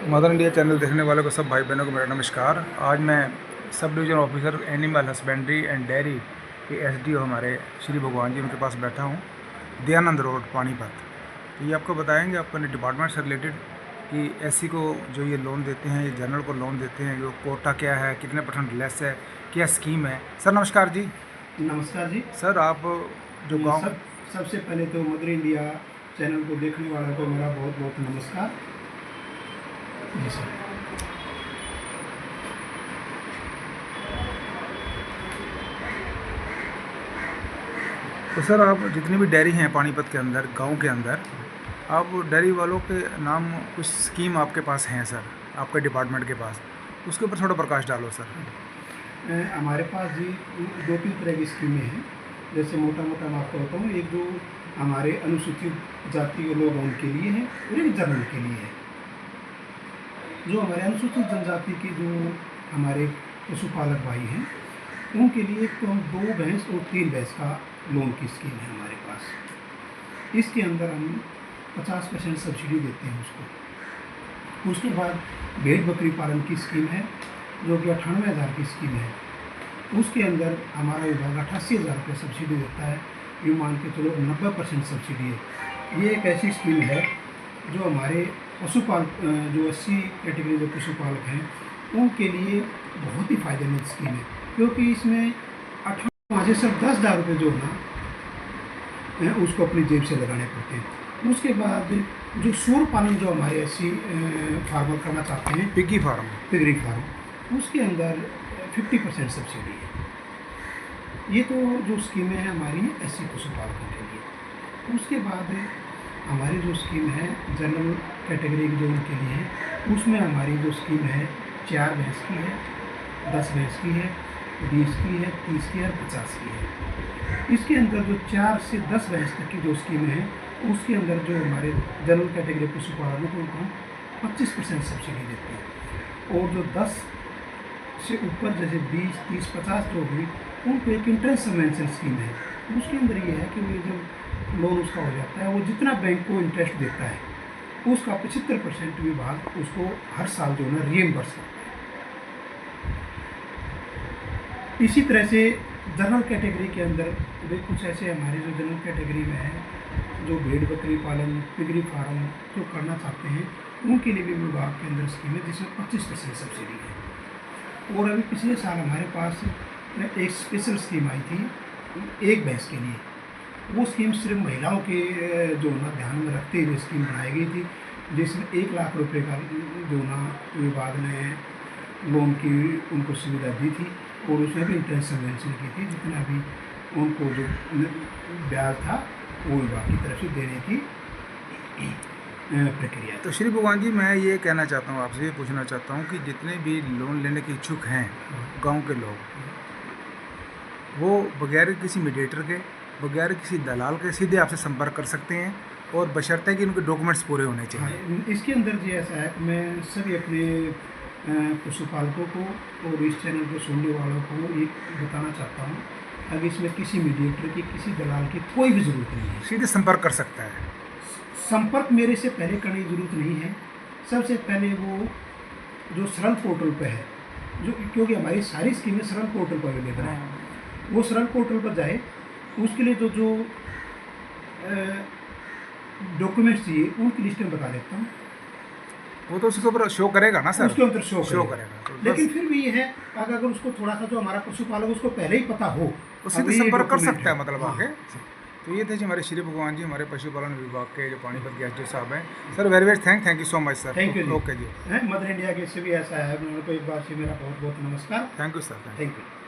Mother India channel देखने वालों को सब भाई बहनों को मेरा नमस्कार। आज मैं sub division officer animal husbandry and dairy के एसडीओ हमारे श्री भगवान जी उनके पास बैठा हूँ, दयानंद रोड पानीपत। तो ये आपको बताएंगे अपने डिपार्टमेंट से रिलेटेड कि एससी को जो ये लोन देते हैं, ये जनरल को लोन देते हैं, जो कोटा क्या है, कितने % लेस है, क्या स्कीम है। सर नमस्कार जी। नमस्कार जी। सर आप जो गाँव सबसे पहले तो मदर इंडिया चैनल को देखने वालों को मेरा बहुत बहुत नमस्कार जी सर। तो सर आप जितनी भी डेयरी हैं पानीपत के अंदर, गांव के अंदर, आप डेयरी वालों के नाम कुछ स्कीम आपके पास हैं सर, आपके डिपार्टमेंट के पास, उसके ऊपर थोड़ा प्रकाश डालो सर। हमारे पास जी 2-3 तरह की स्कीमें हैं। जैसे मोटा मोटा मैं आपको बताऊँ, एक जो हमारे अनुसूचित जाति के लोग हैं उनके लिए है और एक जनरल के लिए है। जो हमारे अनुसूचित जनजाति के जो हमारे पशुपालक भाई हैं उनके लिए तो हम 2 भैंस और 3 भैंस का लोन की स्कीम है हमारे पास। इसके अंदर हम 50% सब्सिडी देते हैं उसको। उसके बाद भेड़ बकरी पालन की स्कीम है जो कि 98,000 की स्कीम है। उसके अंदर हमारा विभाग 88,000 रुपये सब्सिडी देता है। ये मान के चलो 90% सब्सिडी है। ये एक ऐसी स्कीम है जो हमारे जो 80 कैटेगरी के पशुपालक हैं उनके लिए बहुत ही फायदेमंद स्कीम है, क्योंकि इसमें 18 से 10,000 रुपये जो है उसको अपनी जेब से लगाने पड़ते हैं। उसके बाद जो सूर पालन जो हमारे 80 फार्मर करना चाहते हैं, पिगी फार्म, उसके अंदर 50% सब्सिडी है। ये तो जो स्कीमें हैं हमारी 80 पशुपालकों के लिए। उसके बाद हमारी जो स्कीम है जनरल कैटेगरी जो उनके लिए है, उसमें हमारी जो स्कीम है 4 भैंस की है, 10 भैंस की है, 20 की है, 30 की है और 50 की है। इसके अंदर जो 4 से 10 भैंस तक की जो स्कीम है उसके अंदर जो हमारे जनरल कैटेगरी पशुपालकों को उनको 25% सब्सिडी देते हैं। और जो 10 से ऊपर जैसे 20, 30, 50 जो हुई उनको एक इंटरेस्ट सबवेंशन स्कीम है। उसके अंदर ये है कि वो जब लोन उसका हो जाता है, वो जितना बैंक को इंटरेस्ट देता है उसका 75% विभाग उसको हर साल जो है ना रिएम्बर्स करता है। इसी तरह से जनरल कैटेगरी के अंदर वे कुछ ऐसे हमारे जो जनरल कैटेगरी में है जो भेड़ बकरी पालन, पिगरी फार्म जो करना चाहते हैं उनके लिए भी विभाग के अंदर स्कीम है जिसमें 25% सब्सिडी है। और अभी पिछले साल हमारे पास एक स्पेशल स्कीम आई थी 1 भैंस के लिए। वो स्कीम सिर्फ महिलाओं के जो ना ध्यान में रखते हुए स्कीम बनाई गई थी, जिसमें 1 लाख रुपए का जो ना विभाग ने लोन की उनको सुविधा दी थी और उसमें भी इंटरेस्ट सबवेंशन की थी। जितना भी उनको जो ब्याज था वो विभाग की तरफ से देने की प्रक्रिया। तो श्री भगवान जी, मैं ये कहना चाहता हूँ, आपसे ये पूछना चाहता हूँ कि जितने भी लोन लेने के इच्छुक हैं गांव के लोग, वो बगैर किसी मीडिएटर के, बगैर किसी दलाल के सीधे आपसे संपर्क कर सकते हैं और बशर्ते कि उनके डॉक्यूमेंट्स पूरे होने चाहिए। इसके अंदर जी ऐसा है कि मैं सभी अपने पशुपालकों को और इस चैनल को सुनने वालों को ये बताना चाहता हूँ, अगर इसमें किसी मीडिएटर की, किसी दलाल की कोई भी ज़रूरत नहीं है। सीधे संपर्क कर सकता है। संपर्क मेरे से पहले करने की ज़रूरत नहीं है। सबसे पहले वो जो सरल पोर्टल पे है, जो क्योंकि हमारी सारी स्कीमें सरल पोर्टल पर अवेलेबल है, वो सरल पोर्टल पर जाए। उसके लिए जो डॉक्यूमेंट्स चाहिए उनकी लिस्ट में बता देता हूँ। वो तो उसके ऊपर शो करेगा ना सर, उसके अंदर शो करेगा। तो लेकिन फिर भी ये है अगर उसको थोड़ा सा जो हमारा पशुपालक उसको पहले ही पता हो तो सीधे संपर्क कर सकता है, मतलब आगे। तो ये थे जी हमारे श्री भगवान जी, हमारे पशुपालन विभाग के जो पानीपत के एसडीओ साहब हैं। Sir very very thank you so much sir. Thank you. Okay ji. Mother India के से भी ऐसा है, उनको एक बार से मेरा बहुत बहुत नमस्कार। Thank you sir. Thank you.